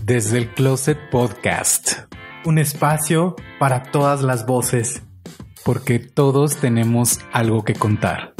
Desde el Closet Podcast. Un espacio para todas las voces. Porque todos tenemos algo que contar.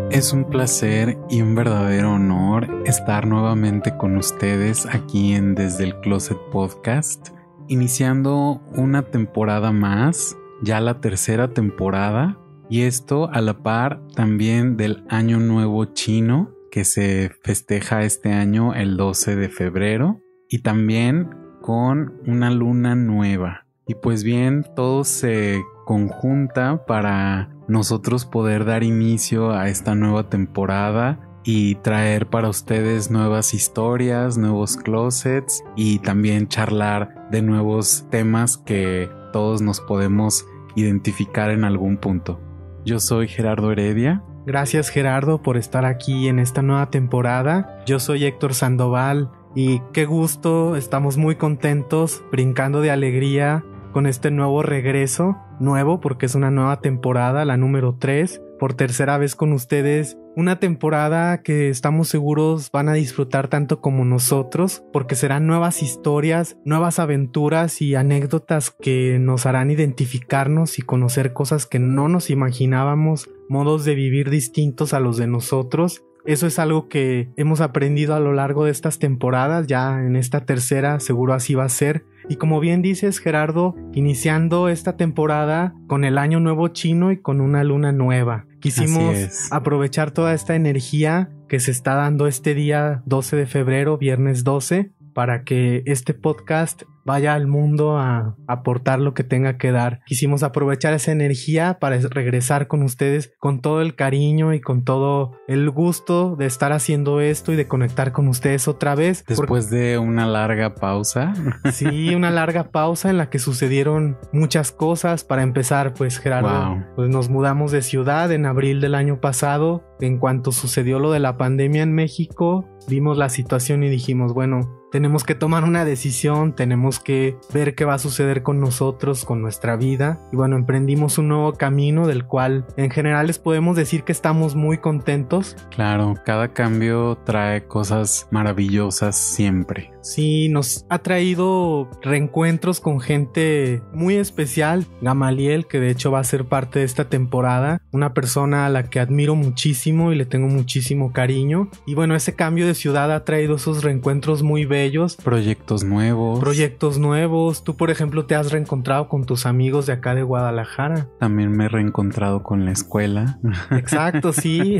Es un placer y un verdadero honor estar nuevamente con ustedes aquí en Desde el Closet Podcast, iniciando una temporada más, ya la tercera temporada, y esto a la par también del Año Nuevo Chino, que se festeja este año el 12 de febrero, y también con una luna nueva. Y pues bien, todo se conjunta para nosotros poder dar inicio a esta nueva temporada y traer para ustedes nuevas historias, nuevos closets y también charlar de nuevos temas que todos nos podemos identificar en algún punto. Yo soy Gerardo Heredia. Gracias, Gerardo, por estar aquí en esta nueva temporada. Yo soy Héctor Sandoval y qué gusto, estamos muy contentos, brincando de alegría con este nuevo regreso, nuevo porque es una nueva temporada, la número 3, por tercera vez con ustedes, una temporada que estamos seguros van a disfrutar tanto como nosotros, porque serán nuevas historias, nuevas aventuras y anécdotas que nos harán identificarnos y conocer cosas que no nos imaginábamos, modos de vivir distintos a los de nosotros. Eso es algo que hemos aprendido a lo largo de estas temporadas, ya en esta tercera seguro así va a ser. Y como bien dices, Gerardo, iniciando esta temporada con el Año Nuevo Chino y con una luna nueva. Quisimos aprovechar toda esta energía que se está dando este día 12 de febrero, viernes 12, para que este podcast vaya al mundo a aportar lo que tenga que dar. Quisimos aprovechar esa energía para regresar con ustedes con todo el cariño y con todo el gusto de estar haciendo esto y de conectar con ustedes otra vez. Después de una larga pausa. Sí, una larga pausa en la que sucedieron muchas cosas. Para empezar, pues Gerardo, pues nos mudamos de ciudad en abril del año pasado. En cuanto sucedió lo de la pandemia en México, vimos la situación y dijimos, bueno, tenemos que tomar una decisión, tenemos que ver qué va a suceder con nosotros, con nuestra vida. Y bueno, emprendimos un nuevo camino del cual en general les podemos decir que estamos muy contentos. Claro, cada cambio trae cosas maravillosas siempre. Sí, nos ha traído reencuentros con gente muy especial. Gamaliel, que de hecho va a ser parte de esta temporada, una persona a la que admiro muchísimo y le tengo muchísimo cariño. Y bueno, ese cambio de ciudad ha traído esos reencuentros muy bellos. Proyectos nuevos. Tú, por ejemplo, te has reencontrado con tus amigos de acá de Guadalajara. También me he reencontrado con la escuela. Exacto, sí.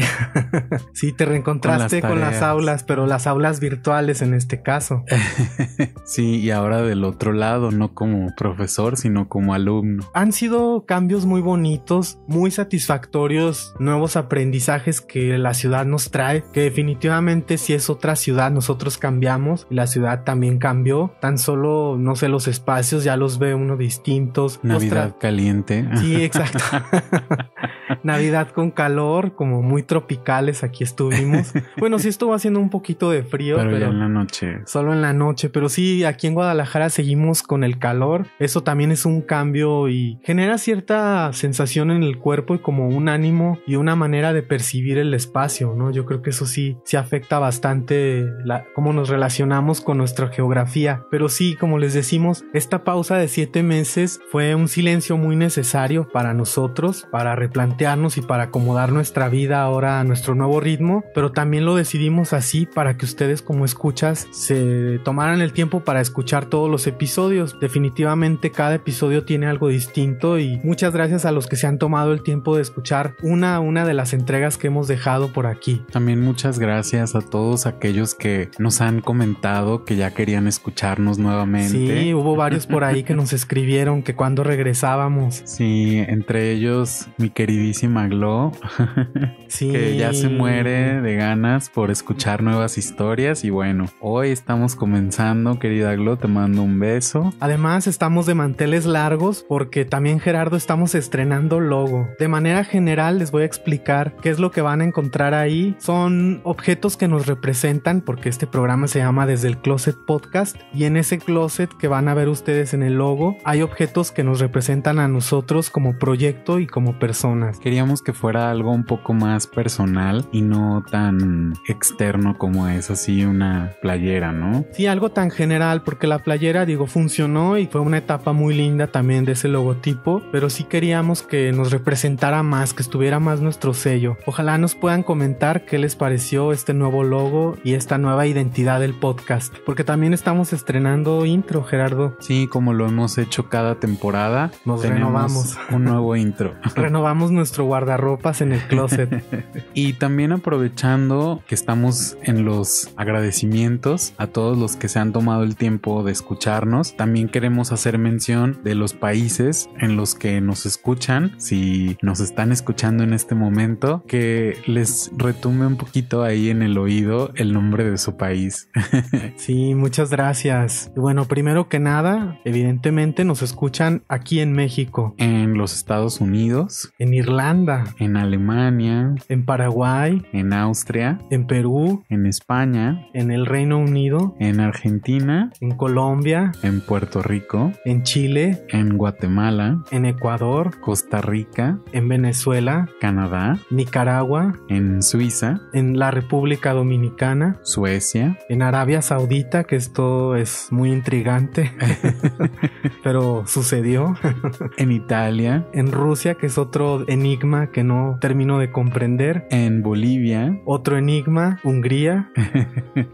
Sí, te reencontraste con las aulas, pero las aulas virtuales en este caso. Sí, y ahora del otro lado, no como profesor, sino como alumno. Han sido cambios muy bonitos, muy satisfactorios, nuevos aprendizajes que la ciudad nos trae, que definitivamente si es otra ciudad, nosotros cambiamos y la ciudad también cambió. Tan solo, no sé, los espacios ya los ve uno distintos. Navidad caliente. Sí, exacto. Navidad con calor, como muy tropicales aquí estuvimos. Bueno, sí estuvo haciendo un poquito de frío, pero ya en la noche. Solo en la noche, pero sí, aquí en Guadalajara seguimos con el calor. Eso también es un cambio y genera cierta sensación en el cuerpo y como un ánimo y una manera de percibir el espacio, ¿no? Yo creo que eso sí afecta bastante cómo nos relacionamos con nuestra geografía. Pero sí, como les decimos, esta pausa de 7 meses fue un silencio muy necesario para nosotros, para replantearnos y para acomodar nuestra vida ahora a nuestro nuevo ritmo, pero también lo decidimos así para que ustedes como escuchas se tomaran el tiempo para escuchar todos los episodios. Definitivamente cada episodio tiene algo distinto y muchas gracias a los que se han tomado el tiempo de escuchar una de las entregas que hemos dejado por aquí. También muchas gracias a todos aquellos que nos han comentado que ya querían escucharnos nuevamente. Sí, hubo varios por ahí que nos escribieron que cuando regresábamos. Sí, entre ellos mi queridísimo queridísima Glo, Sí. que ya se muere de ganas por escuchar nuevas historias. Y bueno, hoy estamos comenzando, querida Glo, te mando un beso. Además, estamos de manteles largos porque también, Gerardo, estamos estrenando logo. De manera general les voy a explicar qué es lo que van a encontrar ahí. Son objetos que nos representan porque este programa se llama Desde el Closet Podcast, y en ese closet que van a ver ustedes en el logo hay objetos que nos representan a nosotros como proyecto y como personas. Queríamos que fuera algo un poco más personal y no tan externo como es así una playera, ¿no? Sí, algo tan general, porque la playera, funcionó y fue una etapa muy linda también de ese logotipo, pero sí queríamos que nos representara más, que estuviera más nuestro sello. Ojalá nos puedan comentar qué les pareció este nuevo logo y esta nueva identidad del podcast, porque también estamos estrenando intro, Gerardo. Sí, como lo hemos hecho cada temporada, Nos tenemos renovamos. un nuevo intro. Renovamos nuestro guardarropas en el closet. Y también aprovechando que estamos en los agradecimientos a todos los que se han tomado el tiempo de escucharnos, también queremos hacer mención de los países en los que nos escuchan. Si nos están escuchando en este momento, que les retumbe un poquito ahí en el oído el nombre de su país. Sí, muchas gracias. Y bueno, primero que nada, evidentemente nos escuchan aquí en México, En los Estados Unidos, en Irlanda, en Alemania, en Paraguay, en Austria, en Perú, en España, en el Reino Unido, en Argentina, en Colombia, en Puerto Rico, en Chile, en Guatemala, en Ecuador, Costa Rica, en Venezuela, Canadá, Nicaragua, en Suiza, en la República Dominicana, Suecia, en Arabia Saudita, que esto es muy intrigante, pero sucedió, en Italia, en Rusia, que es otro enigma que no termino de comprender, en Bolivia, otro enigma, Hungría,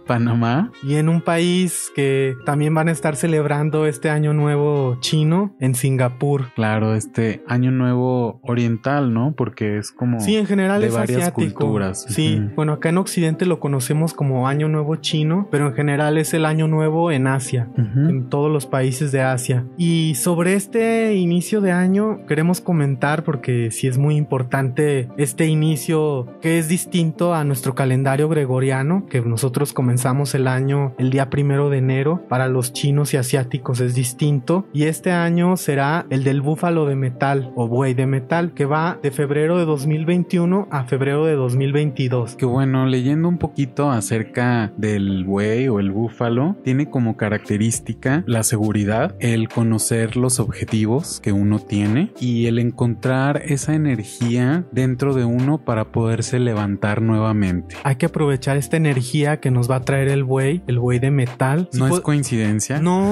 Panamá, y en un país que también van a estar celebrando este año nuevo chino, en Singapur. claro, este año nuevo oriental, ¿no? Porque es como Sí, en general de es varias asiático. culturas. Sí, Ujú. bueno, acá en Occidente lo conocemos como Año Nuevo Chino, pero en general es el Año Nuevo en Asia, Ujú. en todos los países de Asia. Y sobre este inicio de año queremos comentar, porque sí es muy importante este inicio que es distinto a nuestro calendario gregoriano, que nosotros comenzamos el año el día 1 de enero. Para los chinos y asiáticos es distinto, y este año será el del búfalo de metal o buey de metal, que va de febrero de 2021 a febrero de 2022. Que bueno, leyendo un poquito acerca del buey o el búfalo, tiene como característica la seguridad, el conocer los objetivos que uno tiene y el encontrar esa energía dentro de uno para poderse levantar nuevamente. Hay que aprovechar esta energía que nos va a traer el buey de metal. ¿No Sí, es coincidencia? No.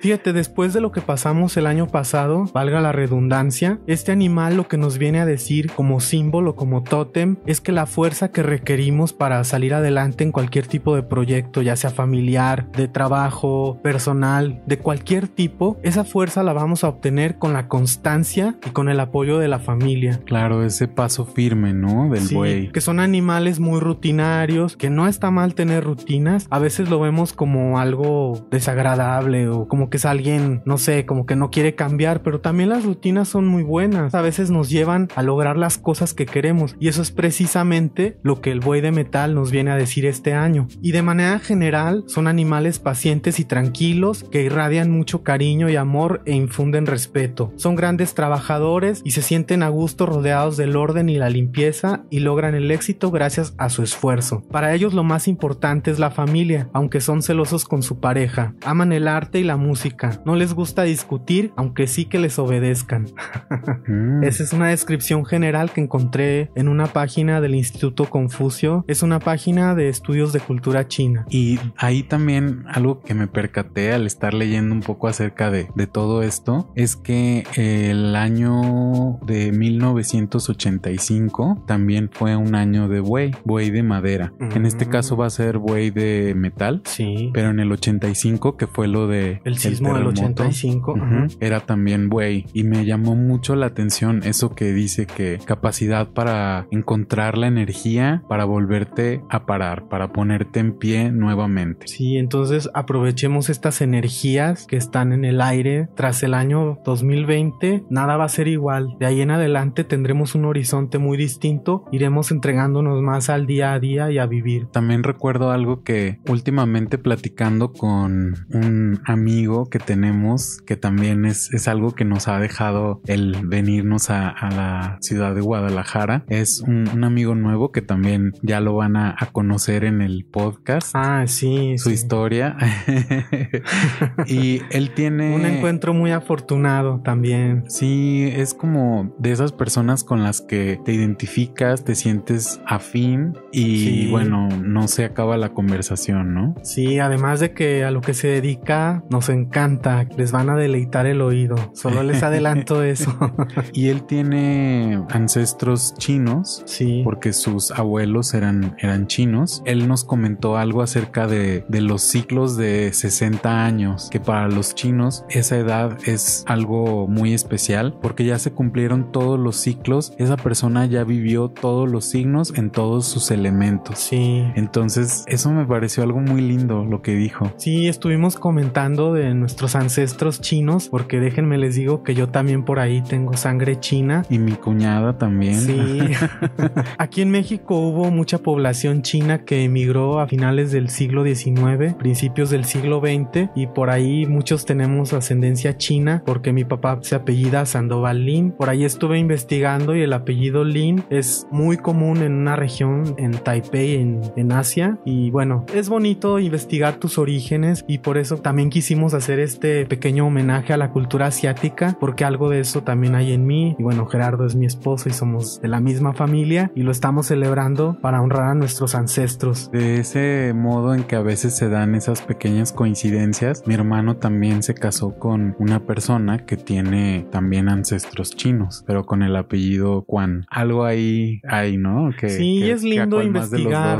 Fíjate, después de lo que pasamos el año pasado, valga la redundancia, este animal lo que nos viene a decir como símbolo, como tótem, es que la fuerza que requerimos para salir adelante en cualquier tipo de proyecto, ya sea familiar, de trabajo, personal, de cualquier tipo, esa fuerza la vamos a obtener con la constancia y con el apoyo de la familia. Claro, ese paso firme, ¿no? Del Sí, buey. que son animales muy rutinarios, que no está mal tener rutinas. A veces lo vemos como algo desagradable o como que es alguien, no sé, como que no quiere cambiar, pero también las rutinas son muy buenas. A veces nos llevan a lograr las cosas que queremos, y eso es precisamente lo que el buey de metal nos viene a decir este año. Y de manera general son animales pacientes y tranquilos que irradian mucho cariño y amor e infunden respeto. Son grandes trabajadores y se sienten a gusto rodeados del orden y la limpieza, y logran el éxito gracias a su esfuerzo. Para ellos lo más importante es la familia, aunque son celosos con su pareja. Aman el arte y la música. No les gusta discutir, aunque sí que les obedezcan. Esa es una descripción general que encontré en una página del Instituto Confucio. Es una página de estudios de cultura china. Y ahí también algo que me percaté al estar leyendo un poco acerca de todo esto es que el año de 1985 también fue un año de buey de madera. En este caso va a ser buey de metal. Sí. Pero en el 85, que fue lo de el sismo del 85, era también buey, y me llamó mucho la atención eso que dice, que capacidad para encontrar la energía para volverte a parar, para ponerte en pie nuevamente. Sí, entonces aprovechemos estas energías que están en el aire. Tras el año 2020 nada va a ser igual. De ahí en adelante adelante tendremos un horizonte muy distinto, iremos entregándonos más al día a día y a vivir. También recuerdo algo que últimamente platicando con un amigo que tenemos, que también es algo que nos ha dejado el venirnos a la ciudad de Guadalajara. Es un amigo nuevo que también ya lo van a conocer en el podcast. Ah, sí. Su historia. Y él tiene un encuentro muy afortunado también. Sí, es como de esas personas con las que te identificas, te sientes afín y bueno, no se acaba la conversación, ¿no? Sí, además de que a lo que se dedica nos encanta, les van a deleitar el oído. Solo les adelanto eso. Y él tiene ancestros chinos, sí, porque sus abuelos eran chinos. Él nos comentó algo acerca de los ciclos de 60 años, que para los chinos esa edad es algo muy especial porque ya se cumplieron todos los ciclos, esa persona ya vivió todos los signos en todos sus elementos. Sí. Entonces eso me pareció algo muy lindo lo que dijo. Sí, estuvimos comentando de nuestros ancestros chinos, porque déjenme les digo que yo también por ahí tengo sangre china. Y mi cuñada también. Sí. Aquí en México hubo mucha población china que emigró a finales del siglo XIX, principios del siglo XX, y por ahí muchos tenemos ascendencia china porque mi papá se apellida Sandoval Lin. Por ahí estuve investigando y el apellido Lin es muy común en una región en Taipei, en Asia, y bueno, es bonito investigar tus orígenes y por eso también quisimos hacer este pequeño homenaje a la cultura asiática, porque algo de eso también hay en mí. Y bueno, Gerardo es mi esposo y somos de la misma familia y lo estamos celebrando para honrar a nuestros ancestros. De ese modo en que a veces se dan esas pequeñas coincidencias, mi hermano también se casó con una persona que tiene también ancestros chinos, pero con el apellido Quan. Algo ahí hay, ¿no? Sí, es lindo investigar.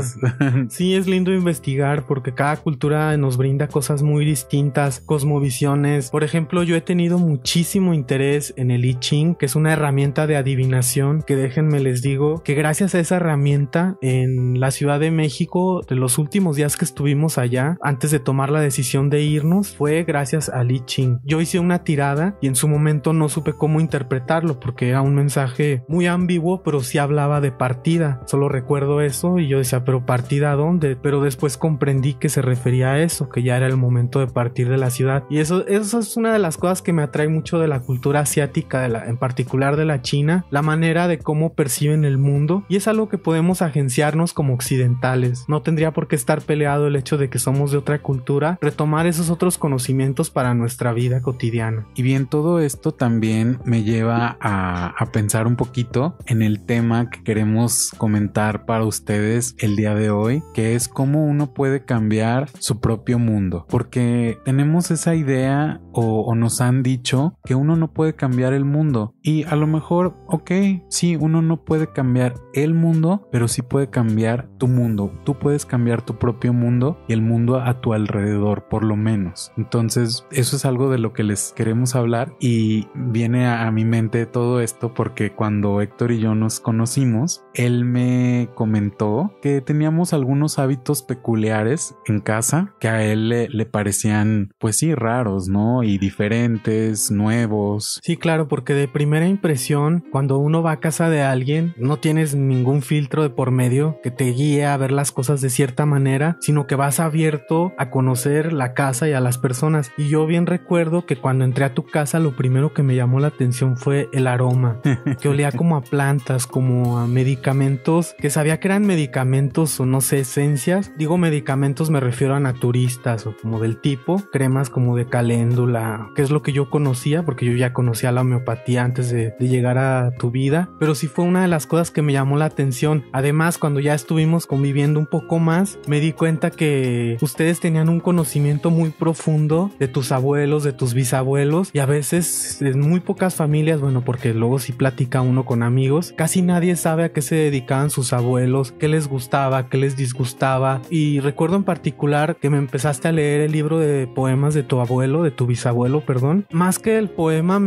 Sí, es lindo investigar porque cada cultura nos brinda cosas muy distintas, cosmovisiones. Por ejemplo, yo he tenido muchísimo interés en el I Ching, que es una herramienta de adivinación que déjenme les digo que gracias a esa herramienta en la Ciudad de México, de los últimos días que estuvimos allá, antes de tomar la decisión de irnos, fue gracias al I Ching. Yo hice una tirada y en su momento no supe cómo interpretarlo porque era un mensaje muy ambiguo, pero sí hablaba de partida. Solo recuerdo eso y yo decía, ¿pero partida a dónde? Pero después comprendí que se refería a eso, que ya era el momento de partir de la ciudad. Y eso es una de las cosas que me atrae mucho de la cultura asiática, en particular de la China, la manera de cómo perciben el mundo, y es algo que podemos agenciarnos como occidentales. No tendría por qué estar peleado el hecho de que somos de otra cultura, retomar esos otros conocimientos para nuestra vida cotidiana. Y bien, todo esto también me lleva a pensar un poquito en el tema que queremos comentar para ustedes el día de hoy, que es cómo uno puede cambiar su propio mundo, porque tenemos esa idea o nos han dicho que uno no puede cambiar el mundo, y a lo mejor, ok, sí, uno no puede cambiar el mundo, pero sí puede cambiar tu mundo. Tú puedes cambiar tu propio mundo y el mundo a tu alrededor, por lo menos. Entonces, eso es algo de lo que les queremos hablar, y viene a mi mente todo esto porque cuando Héctor y yo nos conocimos, él me comentó que teníamos algunos hábitos peculiares en casa que a él le parecían, pues sí, raros, ¿no? Y diferentes, nuevos. Sí, claro, porque de primera impresión, cuando uno va a casa de alguien, no tienes ningún filtro de por medio que te guíe a ver las cosas de cierta manera, sino que vas abierto a conocer la casa y a las personas. Y yo bien recuerdo que cuando entré a tu casa, lo primero que me llamó la atención fue el aroma, que olía como a plantas, como a medicamentos, que sabía que eran medicamentos o no sé, esencias. Digo medicamentos, me refiero a naturistas o como del tipo, cremas como de caléndula, que es lo que yo conocía, porque yo ya conocía la homeopatía antes de llegar a tu vida, pero sí fue una de las cosas que me llamó la atención. Además, cuando ya estuvimos conviviendo un poco más, me di cuenta que ustedes tenían un conocimiento muy profundo de tus abuelos, de tus bisabuelos, y a veces en muy pocas familias, bueno, porque luego sí platica uno con amigos, casi nadie sabe a qué se dedicaban sus abuelos, qué les gustaba, qué les disgustaba. Y recuerdo en particular que me empezaste a leer el libro de poemas de tu abuelo, de tu bisabuelo, perdón. Más que el poema,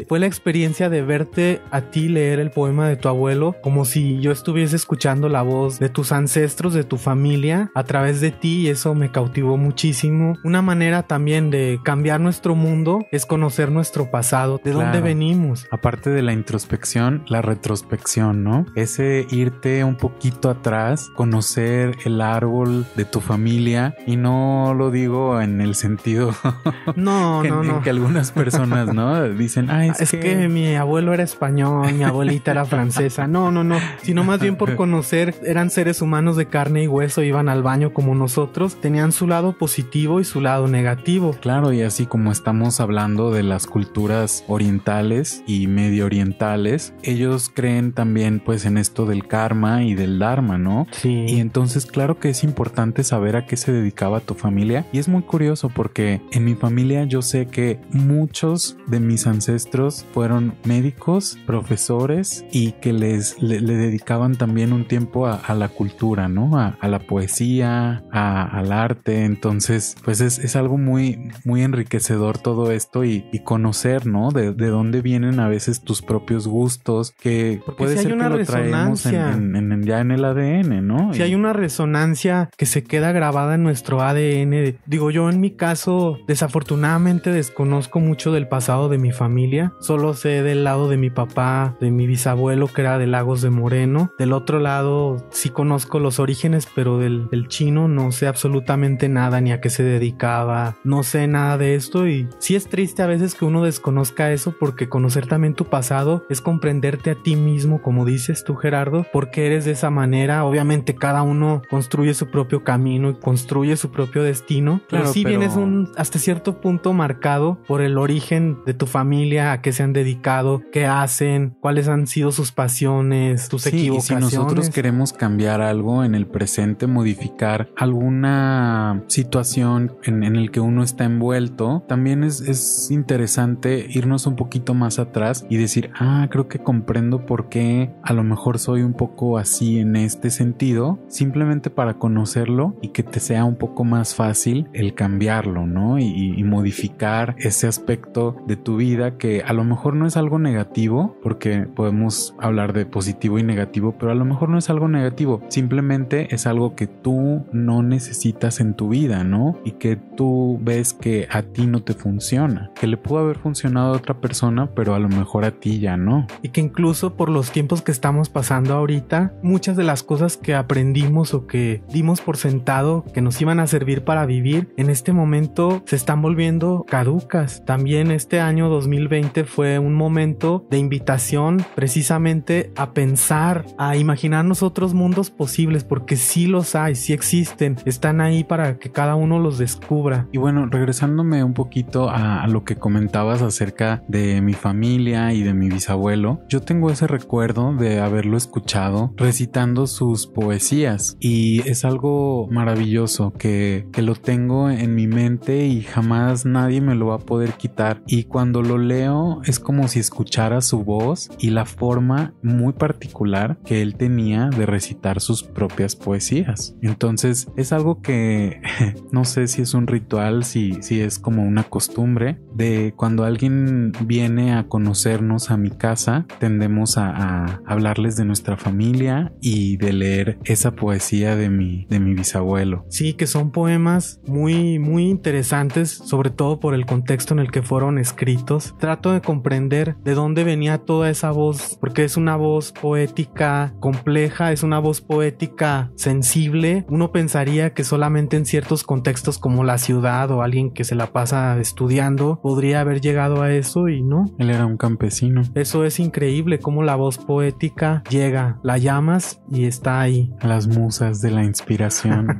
fue la experiencia de verte a ti leer el poema de tu abuelo, como si yo estuviese escuchando la voz de tus ancestros, de tu familia, a través de ti, y eso me cautivó muchísimo. Una manera también de cambiar nuestro mundo es conocer nuestro pasado, de dónde venimos. Aparte de la introspección, la retrospección, ¿no? Ese irte un poquito atrás, conocer el árbol de tu familia, y no lo digo en el sentido en que algunas personas, ¿no? Dicen, es que mi abuelo era español, mi abuelita era francesa. No, sino más bien por conocer, eran seres humanos de carne y hueso, iban al baño como nosotros, tenían su lado positivo y su lado negativo. Claro, y así como estamos hablando de las culturas orientales y medio orientales, ellos creen también pues en esto del karma y del dharma, ¿no? Sí. Y entonces claro que es importante saber a qué se dedicaba tu familia, y es muy curioso porque en mi familia yo sé que muchos de mis ancestros fueron médicos, profesores, y que le dedicaban también un tiempo a la cultura, ¿no? A la poesía, al arte. Entonces pues es algo muy, muy enriquecedor todo esto, y conocer, ¿no? De dónde vienen a veces tus propios gustos, que porque puede si ser hay una que lo traemos ya en el ADN, ¿no? Si hay una resonancia que se queda grabada en nuestro ADN. Digo, yo en mi caso desafortunadamente desconozco mucho del pasado de mi familia, solo sé del lado de mi papá, de mi bisabuelo que era de Lagos de Moreno. Del otro lado sí conozco los orígenes, pero del chino no sé absolutamente nada, ni a qué se dedicaba, no sé nada de esto, y sí es triste a veces que uno desconozca eso, porque conocer también tu pasado es comprenderte a ti mismo, como dices tú, Gerardo, porque eres de esa manera. Obviamente cada uno construye su propio camino y construye su propio destino, claro, pero sí vienes hasta cierto punto marcado por el origen de tu familia, a qué se han dedicado, qué hacen, cuáles han sido sus pasiones, tus equivocaciones. Y si nosotros queremos cambiar algo en el presente, modificar alguna situación en el que uno está envuelto, también es interesante irnos un poquito más atrás y decir, creo que comprendo por qué a lo mejor soy un poco así en este sentido, simplemente para conocerlo y que te sea un poco más fácil el cambiarlo, ¿no? Y modificar ese aspecto de tu vida que a lo mejor no es algo negativo, porque podemos hablar de positivo y negativo, pero a lo mejor no es algo negativo, simplemente es algo que tú no necesitas en tu vida, ¿no? Y que tú ves que a ti no te funciona, que le pudo haber funcionado a otra persona, pero a lo mejor a ti ya no. Y que incluso por los tiempos que estamos pasando ahorita, muchas de las cosas que aprendimos o que dimos por sentado que nos iban a servir para vivir, en este momento se están volviendo caducas. También este año 2020 fue un momento de invitación precisamente a pensar, a imaginarnos otros mundos posibles, porque sí los hay, sí existen, están ahí para que cada uno los descubra. Y bueno, regresándome un poquito a lo que comentabas acerca de mi familia y de mi bisabuelo, yo tengo ese recuerdo de haberlo escuchado recitando sus poesías, y es algo maravilloso que lo tengo en mi mente y jamás nadie me lo va a poder quitar, y cuando lo leo es como si escuchara su voz y la forma muy particular que él tenía de recitar sus propias poesías. Entonces es algo que no sé si es un ritual, si es como una costumbre de cuando alguien viene a conocernos a mi casa, tendemos a hablarles de nuestra familia y de leer esa poesía de mi bisabuelo. Sí, que son poemas muy, muy interesantes, sobre todo por el contexto en el que fueron escritos. Trato de comprender de dónde venía toda esa voz, porque es una voz poética compleja, es una voz poética sensible. Uno pensaría que solamente en ciertos contextos como la ciudad o alguien que se la pasa estudiando podría haber llegado a eso, y no. Él era un campesino. Eso es increíble, cómo la voz poética llega, la llamas y está ahí. Las musas de la inspiración.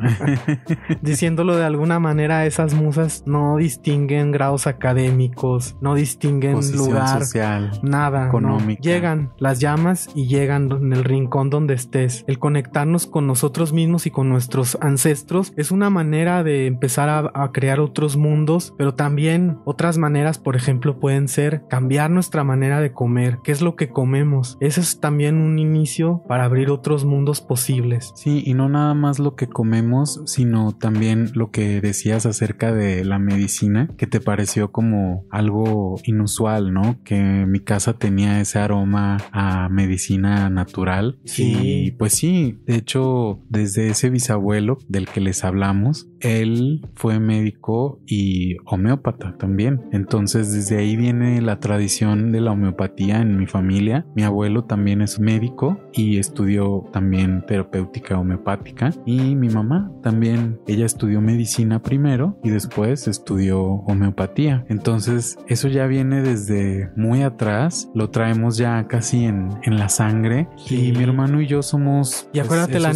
Diciéndolo de alguna manera, esas musas no distinguen grados académicos, no distinguen posición lugar social, nada, económica. No. Llegan, las llamas y llegan en el rincón donde estés. El conectarnos con nosotros mismos y con nuestros ancestros es una manera de empezar a crear otros mundos, pero también otras maneras, por ejemplo, pueden ser cambiar nuestra manera de comer. ¿Qué es lo que comemos? Ese es también un inicio para abrir otros mundos posibles. Sí, y no nada más lo que comemos, sino también lo que decías acerca de la medicina, que te pareció como algo inusual, ¿no? Que mi casa tenía ese aroma a medicina natural. Sí. Y pues sí, de hecho, desde ese bisabuelo del que les hablamos, él fue médico y homeópata también. Entonces, desde ahí viene la tradición de la homeopatía homeopatía en mi familia. Mi abuelo también es médico y estudió también terapéutica homeopática, y mi mamá también, ella estudió medicina primero y después estudió homeopatía. Entonces eso ya viene desde muy atrás, lo traemos ya casi en la sangre. Sí. Y mi hermano y yo somos... Y acuérdate la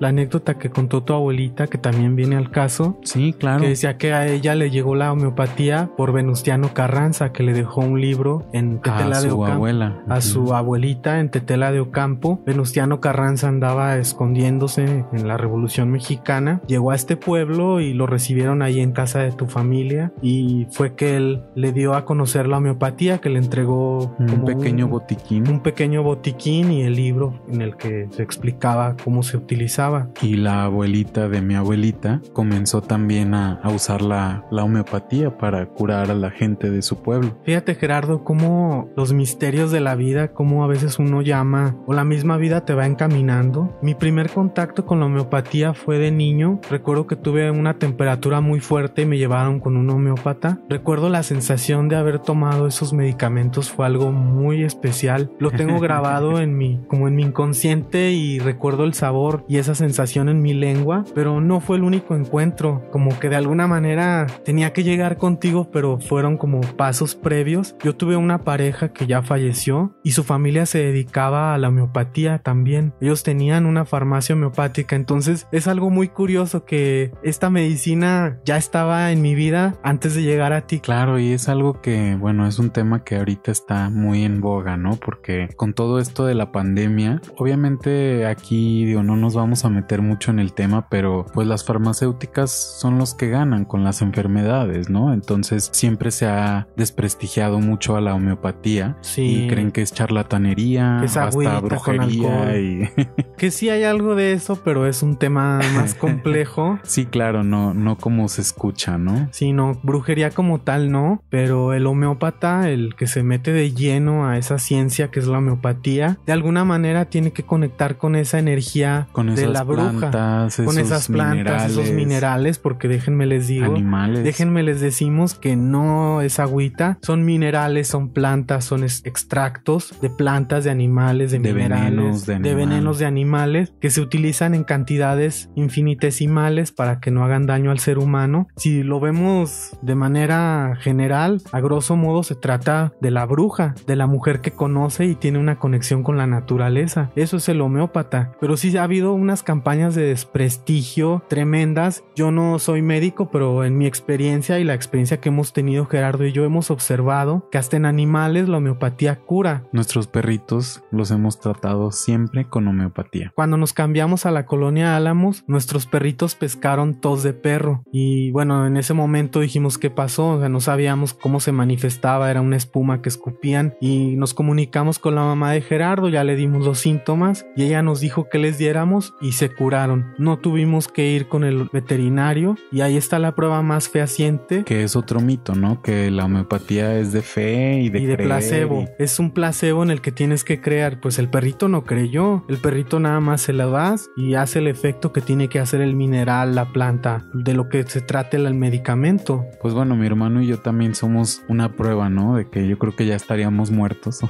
anécdota que contó tu abuelita, que también viene al caso. Sí, claro. Que decía que a ella le llegó la homeopatía por Venustiano Carranza, que le dejó un libro en Tetela de Ocampo. A su abuelita en Tetela de Ocampo. Venustiano Carranza andaba escondiéndose en la Revolución Mexicana. Llegó a este pueblo y lo recibieron ahí en casa de tu familia, y fue que él le dio a conocer la homeopatía, que le entregó un pequeño botiquín. Un pequeño botiquín y el libro en el que se explicaba cómo se utilizaba. Y la abuelita de mi abuelita comenzó también a usar la homeopatía para curar a la gente de su pueblo. Fíjate, Gerardo, cómo los misterios de la vida, cómo a veces uno llama o la misma vida te va encaminando. Mi primer contacto con la homeopatía fue de niño. Recuerdo que tuve una temperatura muy fuerte y me llevaron con un homeópata. Recuerdo la sensación de haber tomado esos medicamentos, fue algo muy especial. Lo tengo grabado en mi inconsciente, y recuerdo el sabor y esa sensación en mi lengua, pero no fue el único encuentro. Como que de alguna manera tenía que llegar contigo, pero fueron como pasos previos. Yo tuve una pareja que ya falleció y su familia se dedicaba a la homeopatía también. Ellos tenían una farmacia homeopática, entonces es algo muy curioso que esta medicina ya estaba en mi vida antes de llegar a ti. Claro, y es algo que, bueno, es un tema que ahorita está muy en boga, ¿no? Porque con todo esto de la pandemia, obviamente aquí, digo, no nos vamos a meter mucho en el tema, pero pues las farmacéuticas son los que ganan con las enfermedades, ¿no? Entonces siempre se ha desprestigiado mucho a la homeopatía. Sí. Y creen que es charlatanería, que es hasta brujería y... que sí hay algo de eso, pero es un tema más complejo. Sí, claro, no como se escucha, ¿no? Sí, no, brujería como tal no, pero el homeópata, el que se mete de lleno a esa ciencia que es la homeopatía, de alguna manera tiene que conectar con esa energía de la bruja, con esas plantas, esos minerales, porque déjenme les decimos que no es agüita, son minerales, son plantas, son extractos de plantas, de animales, de minerales, de venenos de animales que se utilizan en cantidades infinitesimales para que no hagan daño al ser humano. Si lo vemos de manera general, a grosso modo se trata de la bruja, de la mujer que conoce y tiene una conexión con la naturaleza. Eso es el homeópata. Pero sí ha habido unas campañas de desprestigio tremendas. Yo no soy médico, pero en mi experiencia y la experiencia que hemos tenido Gerardo y yo, hemos observado que hasta en animales la homeopatía cura. Nuestros perritos los hemos tratado siempre con homeopatía. Cuando nos cambiamos a la colonia Álamos, nuestros perritos pescaron tos de perro, y bueno, en ese momento dijimos qué pasó, o sea, no sabíamos cómo se manifestaba, era una espuma que escupían, y nos comunicamos con la mamá de Gerardo, ya le dimos los síntomas y ella nos dijo que les diéramos y se curaron. No tuvimos que ir con el veterinario, y ahí está la prueba más fehaciente. Que es otro mito, ¿no? Que la homeopatía es de fe y de placebo. Es un placebo en el que tienes que creer. Pues el perrito no creyó, el perrito nada más se lo das y hace el efecto que tiene que hacer el mineral, la planta, de lo que se trate el medicamento. Pues bueno, mi hermano y yo también somos una prueba, ¿no? De que yo creo que ya estaríamos muertos.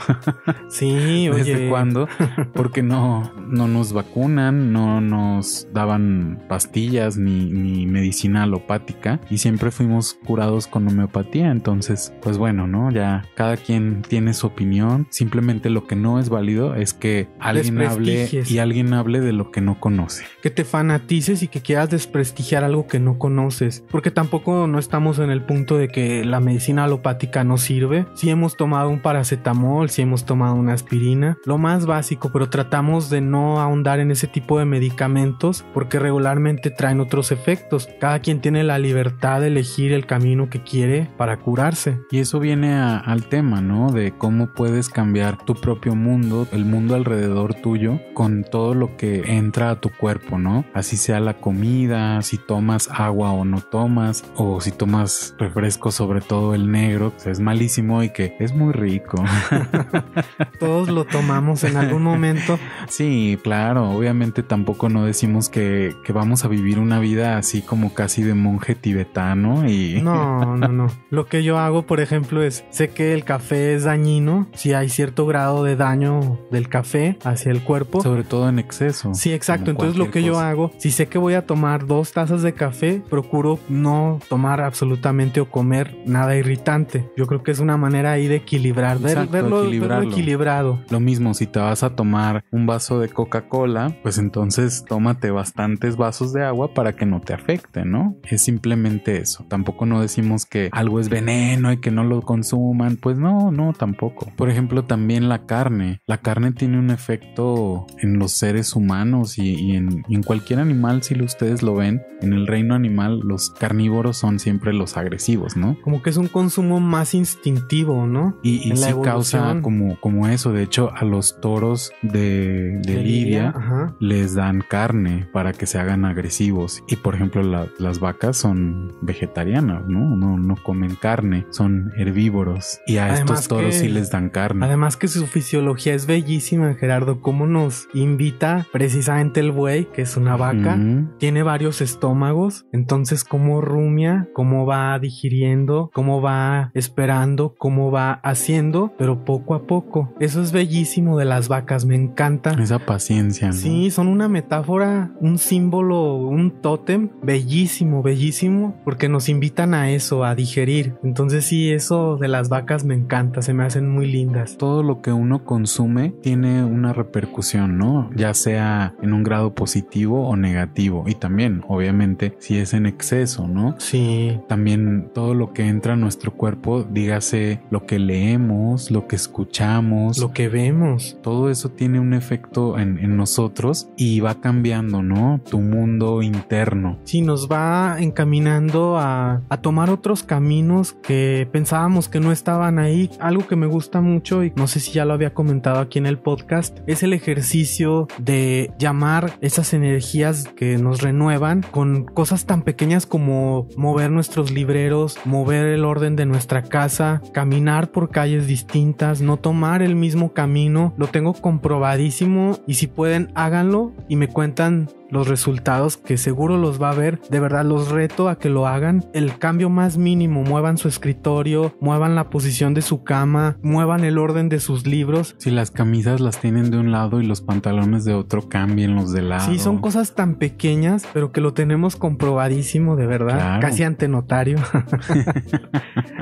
Sí, oye. ¿Desde cuándo? Porque no nos vacunan, no nos daban pastillas ni medicina alopática, y siempre fuimos curados con homeopatía. Entonces, pues bueno, ¿no? Ya cada quien tiene su opinión. Simplemente lo que no es válido es que alguien hable de lo que no conoce. Que te fanatices y que quieras desprestigiar algo que no conoces. Porque tampoco no estamos en el punto de que la medicina alopática no sirve. Sí hemos tomado un paracetamol, sí hemos tomado una aspirina, lo más básico, pero tratamos de no ahondar en ese tipo de medicamentos porque regularmente traen otros efectos. Cada quien tiene la libertad de elegir el camino que quiere para curarse. Y eso viene al tema, ¿no? De cómo puedes cambiar tu propio mundo, el mundo alrededor tuyo, con todo lo que entra a tu cuerpo, ¿no? Así sea la comida, si tomas agua o no tomas, o si tomas refresco, sobre todo el negro, pues es malísimo y que es muy rico. Todos lo tomamos en algún momento. Sí, Sí, claro, obviamente tampoco no decimos que vamos a vivir una vida así como casi de monje tibetano y... No. Lo que yo hago, por ejemplo, es, sé que el café es dañino, si hay cierto grado de daño del café hacia el cuerpo. Sobre todo en exceso. Sí, exacto. Entonces lo que yo hago, si sé que voy a tomar 2 tazas de café, procuro no tomar absolutamente o comer nada irritante. Yo creo que es una manera ahí de equilibrar, verlo equilibrado. Lo mismo, si te vas a tomar un vaso de Coca-Cola, pues entonces tómate bastantes vasos de agua para que no te afecte, ¿no? Es simplemente eso. Tampoco no decimos que algo es veneno y que no lo consuman. Pues no, tampoco. Por ejemplo, también la carne. La carne tiene un efecto en los seres humanos y en cualquier animal, si ustedes lo ven. En el reino animal, los carnívoros son siempre los agresivos, ¿no? Como que es un consumo más instintivo, ¿no? Y sí causa como eso. De hecho, a los toros de Lidia les dan carne para que se hagan agresivos. Y por ejemplo, las vacas son vegetarianas, ¿no? No comen carne, son herbívoros. Y a estos toros sí les dan carne. Además que su fisiología es bellísima, Gerardo. Cómo nos invita precisamente el buey, que es una vaca, tiene varios estómagos. Entonces, cómo rumia, cómo va digiriendo, cómo va esperando, cómo va haciendo, pero poco a poco. Eso es bellísimo de las vacas, me encanta. Esa paciencia, ¿no? Sí, son una metáfora, un símbolo, un tótem bellísimo, porque nos invitan a eso, a digerir. Entonces sí, eso de las vacas me encanta, se me hacen muy lindas. Todo lo que uno consume tiene una repercusión, ¿no? Ya sea en un grado positivo o negativo. Y también, obviamente, si es en exceso, ¿no? Sí. También todo lo que entra a nuestro cuerpo, dígase lo que leemos, lo que escuchamos, lo que vemos. Todo eso tiene un efecto en nosotros y va cambiando, ¿no? Tu mundo interno. Sí, nos va encaminando a tomar otros caminos que pensábamos que no estaban ahí. Algo que me gusta mucho, y no sé si ya lo había comentado aquí en el podcast, es el ejercicio de llamar esas energías que nos renuevan con cosas tan pequeñas como mover nuestros libreros, mover el orden de nuestra casa, caminar por calles distintas, no tomar el mismo camino. Lo tengo comprobadísimo y si pueden háganlo y me cuentan los resultados, que seguro los va a ver. De verdad los reto a que lo hagan. El cambio más mínimo, muevan su escritorio, muevan la posición de su cama, muevan el orden de sus libros. Si las camisas las tienen de un lado y los pantalones de otro, cambien los de lado. Sí, son cosas tan pequeñas, pero que lo tenemos comprobadísimo, de verdad. Claro. Casi ante notario.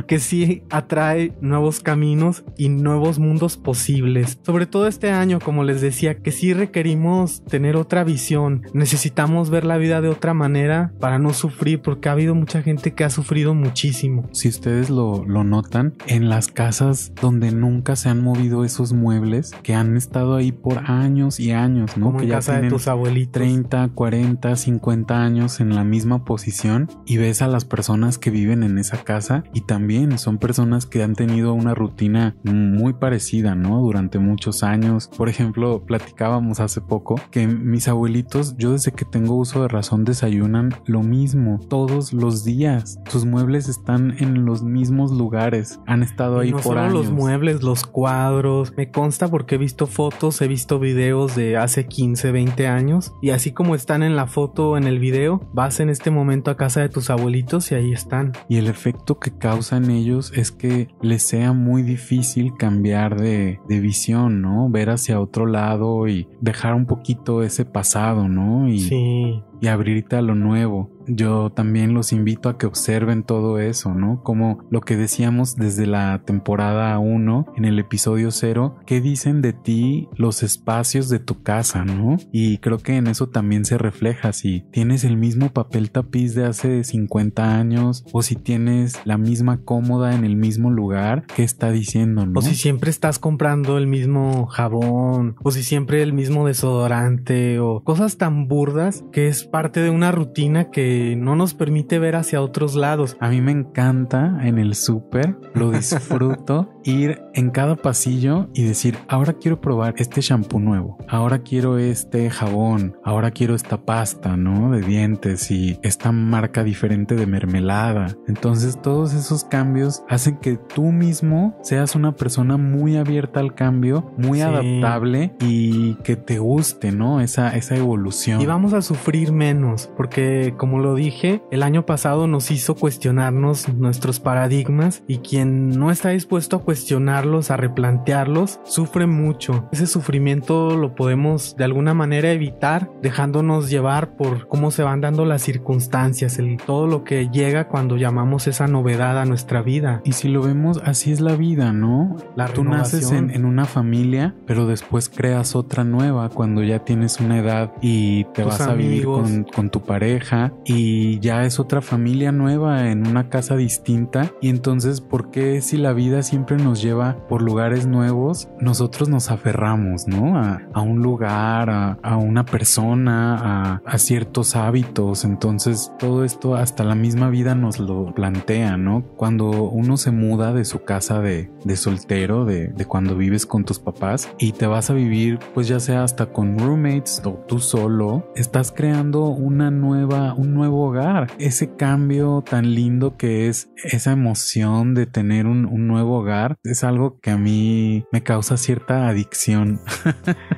Que sí atrae nuevos caminos y nuevos mundos posibles. Sobre todo este año, como les decía, que sí requerimos tener otra visión. Necesitamos ver la vida de otra manera para no sufrir, porque ha habido mucha gente que ha sufrido muchísimo. Si ustedes lo notan, en las casas donde nunca se han movido esos muebles, que han estado ahí por años y años, ¿no? Como que en ya casa de tus abuelitos. 30, 40, 50 años en la misma posición, y ves a las personas que viven en esa casa y también son personas que han tenido una rutina muy parecida, ¿no? Durante muchos años. Por ejemplo, platicábamos hace poco que mis abuelitos, yo desde que tengo uso de razón, desayunan lo mismo todos los días. Sus muebles están en los mismos lugares. Han estado ahí por años. No solo los muebles, los cuadros. Me consta porque he visto fotos, he visto videos de hace 15, 20 años. Y así como están en la foto o en el video, vas en este momento a casa de tus abuelitos y ahí están. Y el efecto que causan ellos es que les sea muy difícil cambiar de visión, ¿no? Ver hacia otro lado y dejar un poquito ese pasado, ¿no? Y abrirte a lo nuevo. Yo también los invito a que observen todo eso, ¿no? Como lo que decíamos desde la temporada 1, en el episodio 0, ¿qué dicen de ti los espacios de tu casa, ¿no? Y creo que en eso también se refleja si tienes el mismo papel tapiz de hace 50 años o si tienes la misma cómoda en el mismo lugar, ¿qué está diciendo, no? O si siempre estás comprando el mismo jabón, o si siempre el mismo desodorante, o cosas tan burdas que es parte de una rutina que no nos permite ver hacia otros lados. A mí me encanta en el súper, lo disfruto, ir en cada pasillo y decir, ahora quiero probar este shampoo nuevo, ahora quiero este jabón, ahora quiero esta pasta, ¿no? De dientes y esta marca diferente de mermelada. Entonces todos esos cambios hacen que tú mismo seas una persona muy abierta al cambio, muy adaptable y que te guste, ¿no? Esa evolución. Y vamos a sufrir menos, porque como lo dije, el año pasado nos hizo cuestionarnos nuestros paradigmas y quien no está dispuesto a cuestionarlos, a replantearlos, sufre mucho. Ese sufrimiento lo podemos de alguna manera evitar dejándonos llevar por cómo se van dando las circunstancias, todo lo que llega cuando llamamos esa novedad a nuestra vida. Y si lo vemos, así es la vida, ¿no? Tú naces en una familia, pero después creas otra nueva cuando ya tienes una edad y te vas a vivir con tu pareja y ya es otra familia nueva en una casa distinta. Y entonces, ¿por qué si la vida siempre nos lleva por lugares nuevos, nosotros nos aferramos, ¿no? A un lugar, a una persona, a ciertos hábitos? Entonces, todo esto hasta la misma vida nos lo plantea, ¿no? Cuando uno se muda de su casa de soltero, de cuando vives con tus papás y te vas a vivir, pues ya sea hasta con roommates o tú solo, estás creando un nuevo hogar. Ese cambio tan lindo que es esa emoción de tener un nuevo hogar es algo que a mí me causa cierta adicción.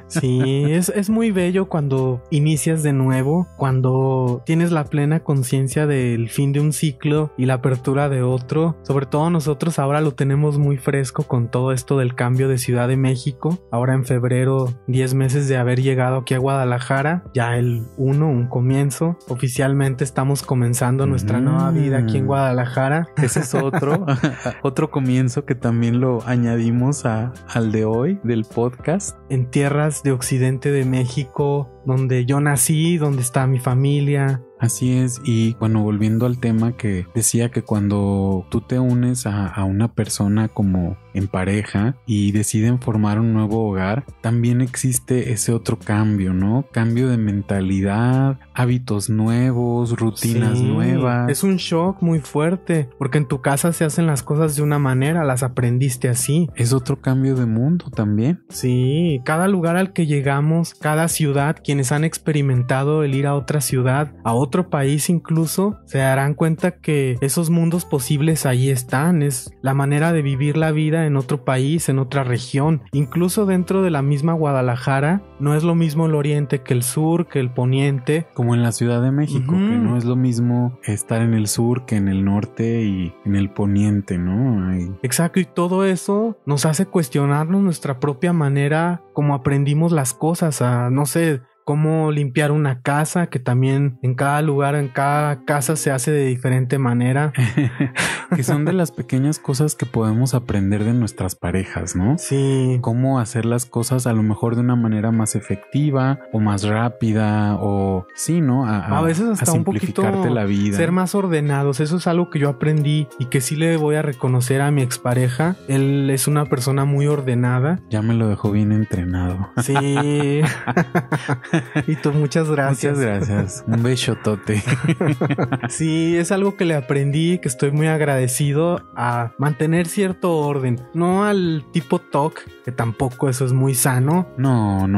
Sí, es muy bello cuando inicias de nuevo, cuando tienes la plena conciencia del fin de un ciclo y la apertura de otro. Sobre todo nosotros ahora lo tenemos muy fresco con todo esto del cambio de Ciudad de México. Ahora en febrero, 10 meses de haber llegado aquí a Guadalajara, ya un comienzo. Oficialmente estamos comenzando nuestra nueva vida aquí en Guadalajara. Ese es otro comienzo que también lo añadimos al de hoy del podcast. En tierras de occidente de México, donde yo nací, donde está mi familia. Así es, y bueno, volviendo al tema que decía que cuando tú te unes a una persona como en pareja y deciden formar un nuevo hogar, también existe ese otro cambio, ¿no? Cambio de mentalidad, hábitos nuevos, rutinas nuevas. Es un shock muy fuerte, porque en tu casa se hacen las cosas de una manera, las aprendiste así. Es otro cambio de mundo también. Sí, cada lugar al que llegamos, cada ciudad, quienes han experimentado el ir a otra ciudad, a otro país incluso, se darán cuenta que esos mundos posibles ahí están. Es la manera de vivir la vida en otro país, en otra región. Incluso dentro de la misma Guadalajara, no es lo mismo el oriente que el sur, que el poniente. Como en la Ciudad de México, que no es lo mismo estar en el sur que en el norte y en el poniente, ¿no? Exacto, y todo eso nos hace cuestionarnos nuestra propia manera como aprendimos las cosas, no sé, cómo limpiar una casa, que también en cada lugar, en cada casa se hace de diferente manera. Que son de las pequeñas cosas que podemos aprender de nuestras parejas, ¿no? Sí. Cómo hacer las cosas a lo mejor de una manera más efectiva o más rápida o sí, ¿no? A veces hasta un poquito la vida. Ser más ordenados. Eso es algo que yo aprendí y que sí le voy a reconocer a mi expareja. Él es una persona muy ordenada. Ya me lo dejó bien entrenado. Sí. Y tú, muchas gracias. Muchas gracias. Un besotote. Sí, es algo que le aprendí, que estoy muy agradecido a mantener cierto orden. No al tipo TOC, que tampoco eso es muy sano. No.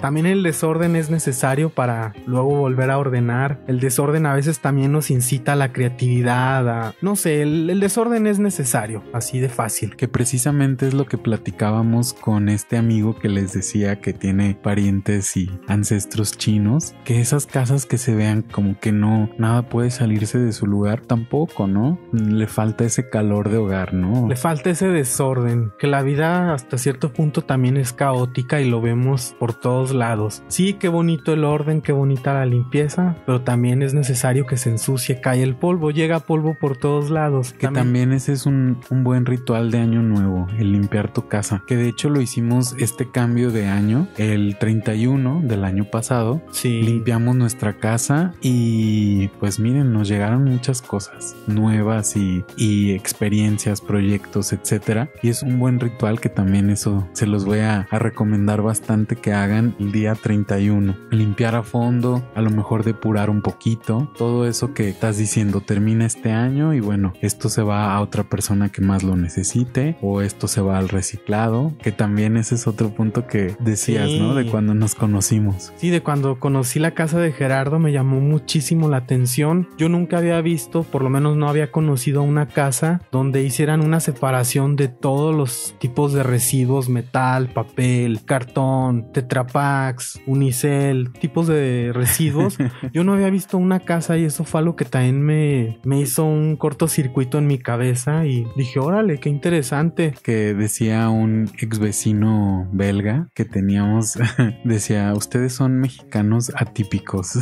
También el desorden es necesario para luego volver a ordenar. El desorden a veces también nos incita a la creatividad, no sé, el desorden es necesario, así de fácil. Que precisamente es lo que platicábamos con este amigo que les decía que tiene parientes y ancestros chinos, que esas casas que se vean como que no, nada puede salirse de su lugar, tampoco, ¿no? Le falta ese calor de hogar, ¿no? Le falta ese desorden, que la vida hasta cierto punto también es caótica y lo vemos por todos lados. Sí, qué bonito el orden, qué bonita la limpieza, pero también es necesario que se ensucie, cae el polvo, llega polvo por todos lados. Que también ese es un buen ritual de año nuevo, el limpiar tu casa, que de hecho lo hicimos este cambio de año, el 31 del año pasado. Sí. Limpiamos nuestra casa y pues miren, nos llegaron muchas cosas nuevas y experiencias, proyectos, etcétera. Y es un buen ritual que también eso se los voy a recomendar bastante que hagan el día 31. Limpiar a fondo, a lo mejor depurar un poquito, todo eso que estás diciendo termina este año y bueno, esto se va a otra persona que más lo necesite o esto se va al reciclado, que también ese es otro punto que decías, sí, ¿no? De cuando nos conocimos. Sí, de cuando conocí la casa de Gerardo me llamó muchísimo la atención. Yo nunca había visto, por lo menos no había conocido una casa donde hicieran una separación de todos los tipos de residuos, metal, papel, cartón, tetrapacks, unicel, tipos de residuos. Yo no había visto una casa y eso fue algo que también me hizo un cortocircuito en mi cabeza y dije, órale, qué interesante. Que decía un ex vecino belga que teníamos, decía, ustedes son mexicanos atípicos.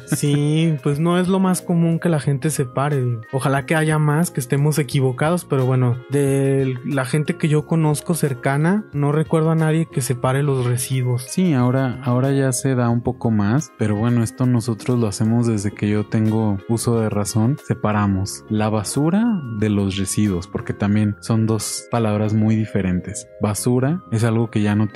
Sí, pues no es lo más común que la gente separe. Ojalá que haya más, que estemos equivocados, pero bueno, de la gente que yo conozco cercana, no recuerdo a nadie que separe los residuos. Sí, ahora ya se da un poco más, pero bueno, esto nosotros lo hacemos desde que yo tengo uso de razón. Separamos la basura de los residuos, porque también son dos palabras muy diferentes. Basura es algo que ya no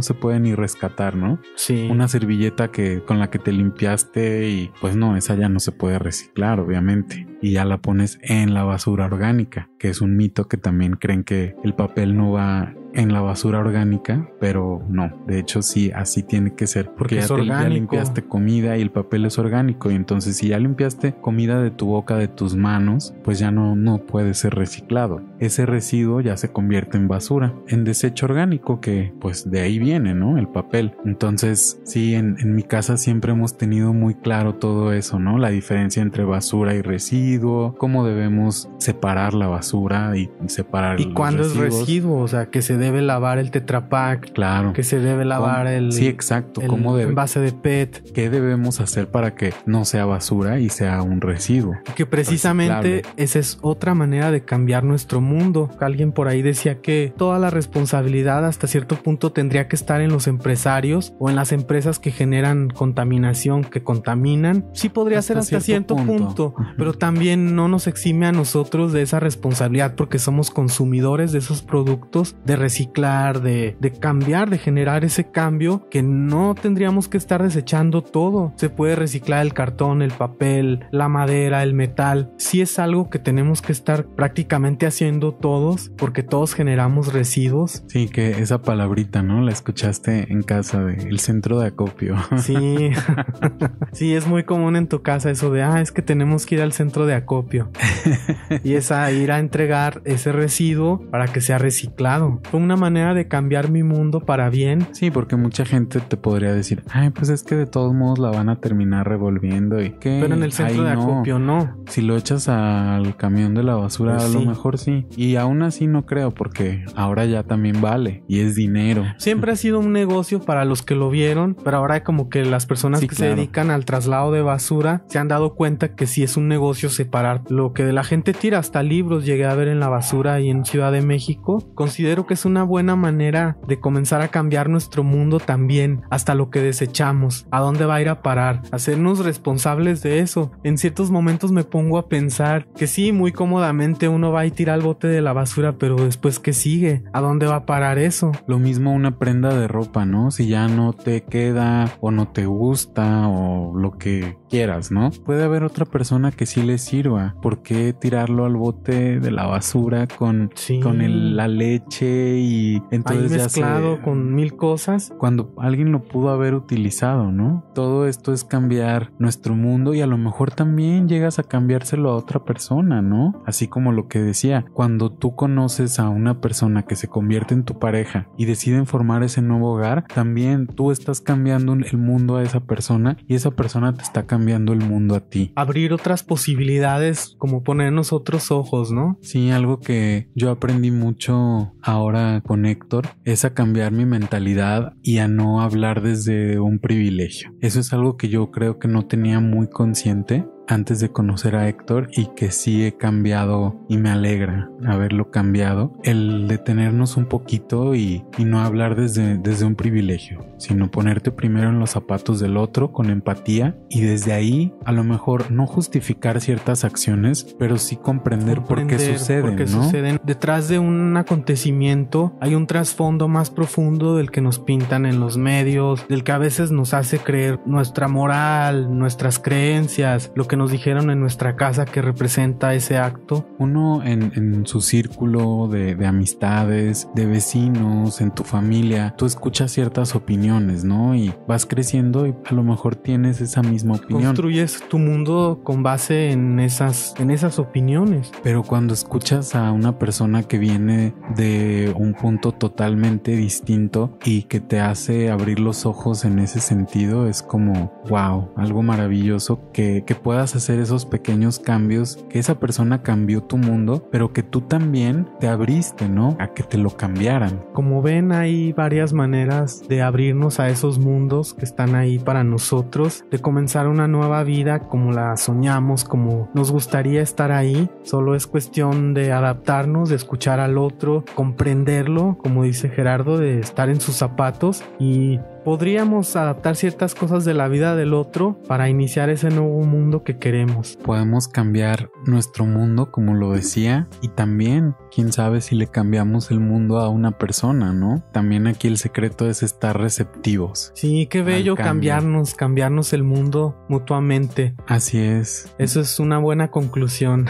se puede ni rescatar, ¿no? Sí. Una servilleta con la que te limpiaste y pues no, esa ya no se puede reciclar, obviamente. Y ya la pones en la basura orgánica, que es un mito que también creen que el papel no va en la basura orgánica, pero no, de hecho sí, así tiene que ser, porque ya limpiaste comida y el papel es orgánico, y entonces si ya limpiaste comida de tu boca, de tus manos, pues ya no puede ser reciclado. Ese residuo ya se convierte en basura, en desecho orgánico, que pues de ahí viene, ¿no? El papel. Entonces sí, en mi casa siempre hemos tenido muy claro todo eso, ¿no? La diferencia entre basura y residuo, cómo debemos separar la basura y separar los residuos. ¿Y cuándo es residuo? O sea, que se debe lavar el Tetra Pak, claro, que se debe lavar el envase de PET. ¿Qué debemos hacer para que no sea basura y sea un residuo? Que precisamente esa es otra manera de cambiar nuestro mundo. Alguien por ahí decía que toda la responsabilidad hasta cierto punto tendría que estar en los empresarios o en las empresas que generan contaminación, que contaminan. Sí podría ser hasta cierto punto, pero también no nos exime a nosotros de esa responsabilidad porque somos consumidores de esos productos, de reciclar, de cambiar, de generar ese cambio, que no tendríamos que estar desechando todo. Se puede reciclar el cartón, el papel, la madera, el metal. Sí es algo que tenemos que estar prácticamente haciendo todos, porque todos generamos residuos. Sí, que esa palabrita, ¿no? La escuchaste en casa del centro de acopio. Sí. Sí, es muy común en tu casa eso de, es que tenemos que ir al centro de acopio. Y es a ir a entregar ese residuo para que sea reciclado. Fue una manera de cambiar mi mundo para bien. Sí, porque mucha gente te podría decir, pues es que de todos modos la van a terminar revolviendo y que... Pero en el centro de acopio no. Si lo echas al camión de la basura, pues a lo mejor sí. Y aún así no creo, porque ahora ya también vale y es dinero. Siempre ha sido un negocio para los que lo vieron, pero ahora como que las personas que se dedican al traslado de basura se han dado cuenta que sí es un negocio separar lo que la gente tira. Hasta libros llegué a ver en la basura ahí en Ciudad de México. Considero que es una buena manera de comenzar a cambiar nuestro mundo también, hasta lo que desechamos, a dónde va a ir a parar, hacernos responsables de eso. En ciertos momentos me pongo a pensar que sí, muy cómodamente uno va y tira al bote de la basura, pero después ¿qué sigue? ¿A dónde va a parar eso? Lo mismo una prenda de ropa, ¿no? Si ya no te queda o no te gusta o lo que quieras, ¿no? Puede haber otra persona que sí le sirva. ¿Por qué tirarlo al bote de la basura con la leche y entonces ahí mezclado con mil cosas? Cuando alguien lo pudo haber utilizado, ¿no? Todo esto es cambiar nuestro mundo y a lo mejor también llegas a cambiárselo a otra persona, ¿no? Así como lo que decía, cuando tú conoces a una persona que se convierte en tu pareja y deciden formar ese nuevo hogar, también tú estás cambiando el mundo a esa persona y esa persona te está cambiando el mundo a ti. Abrir otras posibilidades, como ponernos otros ojos, ¿no? Sí, algo que yo aprendí mucho ahora con Héctor es a cambiar mi mentalidad y a no hablar desde un privilegio. Eso es algo que yo creo que no tenía muy consciente antes de conocer a Héctor y que sí he cambiado y me alegra haberlo cambiado, el detenernos un poquito y no hablar desde un privilegio, sino ponerte primero en los zapatos del otro con empatía y desde ahí a lo mejor no justificar ciertas acciones, pero sí comprender por qué suceden, ¿no? Suceden. Detrás de un acontecimiento hay un trasfondo más profundo del que nos pintan en los medios, del que a veces nos hace creer nuestra moral, nuestras creencias, lo que nos dijeron en nuestra casa que representa ese acto. Uno en su círculo de amistades, de vecinos, en tu familia, tú escuchas ciertas opiniones, ¿no? Y vas creciendo y a lo mejor tienes esa misma opinión. Construyes tu mundo con base en esas opiniones. Pero cuando escuchas a una persona que viene de un punto totalmente distinto y que te hace abrir los ojos en ese sentido, es como wow, algo maravilloso que puedas hacer esos pequeños cambios, que esa persona cambió tu mundo, pero que tú también te abriste, ¿no? A que te lo cambiaran. Como ven, hay varias maneras de abrirnos a esos mundos que están ahí para nosotros, de comenzar una nueva vida como la soñamos, como nos gustaría estar ahí. Solo es cuestión de adaptarnos, de escuchar al otro, comprenderlo, como dice Gerardo, de estar en sus zapatos, y podríamos adaptar ciertas cosas de la vida del otro para iniciar ese nuevo mundo que queremos. Podemos cambiar nuestro mundo, como lo decía, y también, quién sabe si le cambiamos el mundo a una persona, ¿no? También aquí el secreto es estar receptivos. Sí, qué bello cambiarnos el mundo mutuamente. Así es. Eso es una buena conclusión.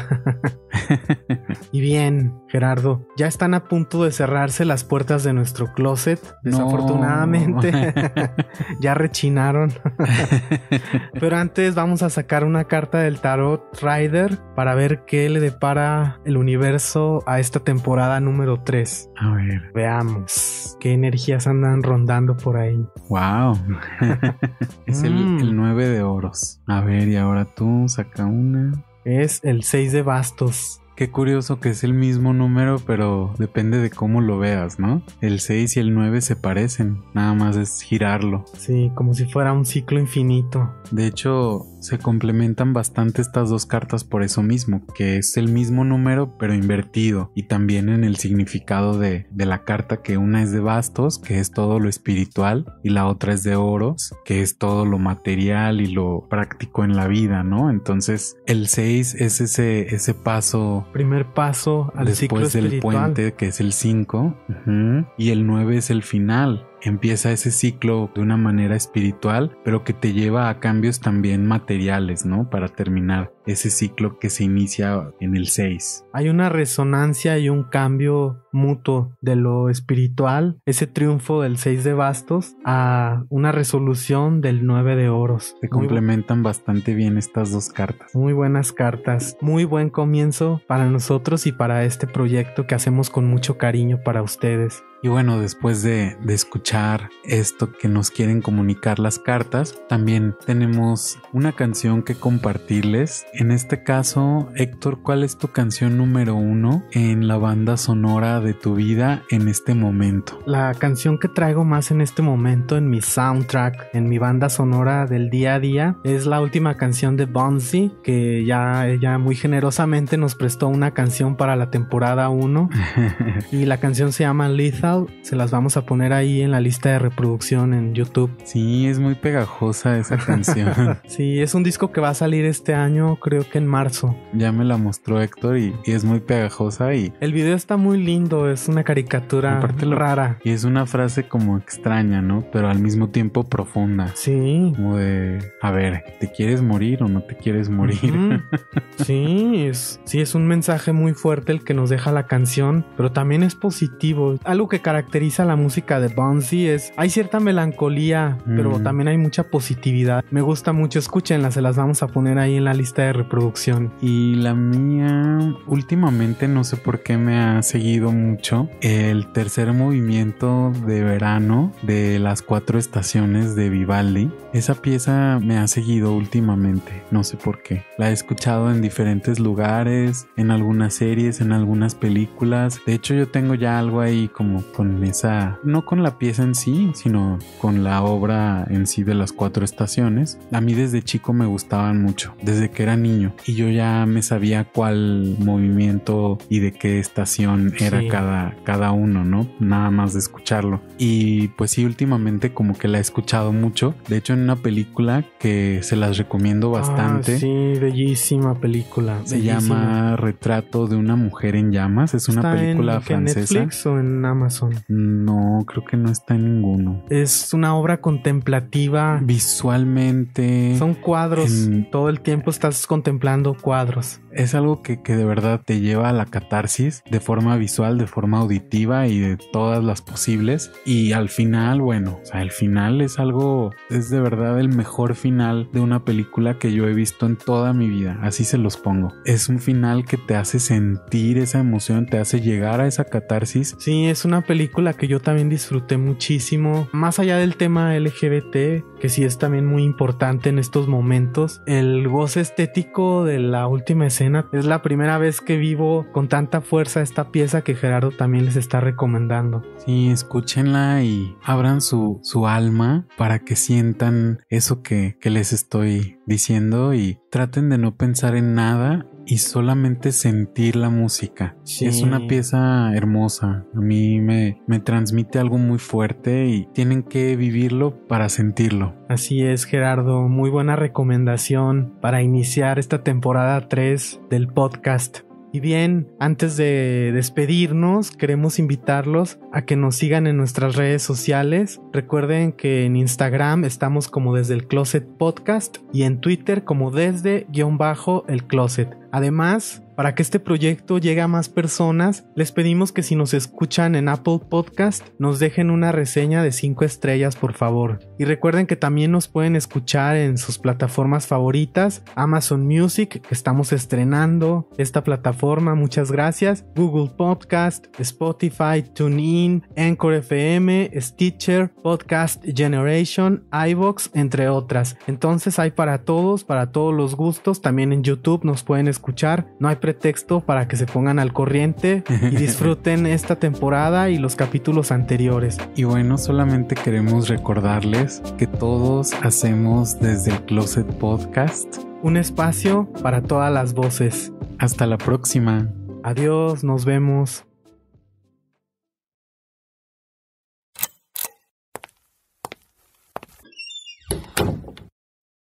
Y bien, Gerardo, ya están a punto de cerrarse las puertas de nuestro closet, desafortunadamente. No. Ya rechinaron. Pero antes vamos a sacar una carta del Tarot Rider para ver qué le depara el universo a esta temporada número 3. A ver. Veamos qué energías andan rondando por ahí. Wow. Es el 9 de oros. A ver, y ahora tú saca una. Es el 6 de bastos. Qué curioso que es el mismo número, pero depende de cómo lo veas, ¿no? El 6 y el 9 se parecen, nada más es girarlo. Sí, como si fuera un ciclo infinito. De hecho, se complementan bastante estas dos cartas por eso mismo, que es el mismo número pero invertido, y también en el significado de la carta, que una es de bastos, que es todo lo espiritual, y la otra es de oros, que es todo lo material y lo práctico en la vida, ¿no? Entonces, el 6 es ese paso, primer paso al ciclo espiritual. Después del puente, que es el 5, y el 9 es el final. Empieza ese ciclo de una manera espiritual, pero que te lleva a cambios también materiales, ¿no? Para terminar ese ciclo que se inicia en el 6. Hay una resonancia y un cambio mutuo de lo espiritual, ese triunfo del 6 de bastos, a una resolución del 9 de oros. Se complementan bastante bien estas dos cartas. Muy buenas cartas, muy buen comienzo para nosotros y para este proyecto que hacemos con mucho cariño para ustedes. Y bueno, después de escuchar esto que nos quieren comunicar las cartas, también tenemos una canción que compartirles. En este caso, Héctor, ¿cuál es tu canción número 1 en la banda sonora de tu vida en este momento? La canción que traigo más en este momento en mi soundtrack, en mi banda sonora del día a día, es la última canción de Bonzi, que ella muy generosamente nos prestó una canción para la temporada 1. Y la canción se llama Lethal. Se las vamos a poner ahí en la lista de reproducción en YouTube. Sí, es muy pegajosa esa canción. Sí, es un disco que va a salir este año, creo que en marzo. Ya me la mostró Héctor y es muy pegajosa y... El video está muy lindo, es una caricatura rara. Y es una frase como extraña, ¿no? Pero al mismo tiempo profunda. Sí. Como de, a ver, ¿te quieres morir o no te quieres morir? Sí, es un mensaje muy fuerte el que nos deja la canción, pero también es positivo. Algo que caracteriza la música de Bonzi es, hay cierta melancolía, pero también hay mucha positividad. Me gusta mucho, escúchenla, se las vamos a poner ahí en la lista de reproducción. Y la mía, últimamente no sé por qué me ha seguido mucho el tercer movimiento de verano de las 4 estaciones de Vivaldi. Esa pieza me ha seguido últimamente, no sé por qué. La he escuchado en diferentes lugares, en algunas series, en algunas películas. De hecho, yo tengo ya algo ahí como con esa, no con la pieza en sí, sino con la obra en sí de las 4 estaciones. A mí desde chico me gustaban mucho, desde que era niño, y yo ya me sabía cuál movimiento y de qué estación era cada uno, ¿no? Nada más de escucharlo. Y pues sí, últimamente como que la he escuchado mucho. De hecho, en una película que se las recomiendo bastante. Sí, bellísima película. Se llama Retrato de una mujer en llamas. Es una película francesa. ¿En Netflix o en Amazon? No, creo que no está en ninguno. Es una obra contemplativa. Visualmente. Son cuadros. Todo el tiempo estás contemplando cuadros. Es algo que de verdad te lleva a la catarsis de forma visual, de forma auditiva y de todas las posibles. Y al final, bueno, o sea, el final es algo, es de verdad el mejor final de una película que yo he visto en toda mi vida. Así se los pongo. Es un final que te hace sentir esa emoción, te hace llegar a esa catarsis. Sí, es una película que yo también disfruté muchísimo. Más allá del tema LGBT, que sí es también muy importante en estos momentos, el goce estético de la última escena. Es la primera vez que vivo con tanta fuerza esta pieza que Gerardo también les está recomendando. Sí, escúchenla y abran su alma para que sientan eso que les estoy diciendo y traten de no pensar en nada y solamente sentir la música. Sí. Es una pieza hermosa. A mí me transmite algo muy fuerte y tienen que vivirlo para sentirlo. Así es, Gerardo. Muy buena recomendación para iniciar esta temporada 3 del podcast. Y bien, antes de despedirnos, queremos invitarlos a que nos sigan en nuestras redes sociales. Recuerden que en Instagram estamos como Desde el Closet Podcast y en Twitter como Desde_el Closet. Además, para que este proyecto llegue a más personas, les pedimos que si nos escuchan en Apple Podcast, nos dejen una reseña de 5 estrellas, por favor. Y recuerden que también nos pueden escuchar en sus plataformas favoritas, Amazon Music, que estamos estrenando esta plataforma, muchas gracias, Google Podcast, Spotify, TuneIn, Anchor FM, Stitcher, Podcast Generation, iVoox, entre otras. Entonces hay para todos los gustos. También en YouTube nos pueden escuchar. No hay pretexto para que se pongan al corriente y disfruten esta temporada y los capítulos anteriores. Y bueno, solamente queremos recordarles que todos hacemos Desde el Closet Podcast un espacio para todas las voces. Hasta la próxima. Adiós, nos vemos.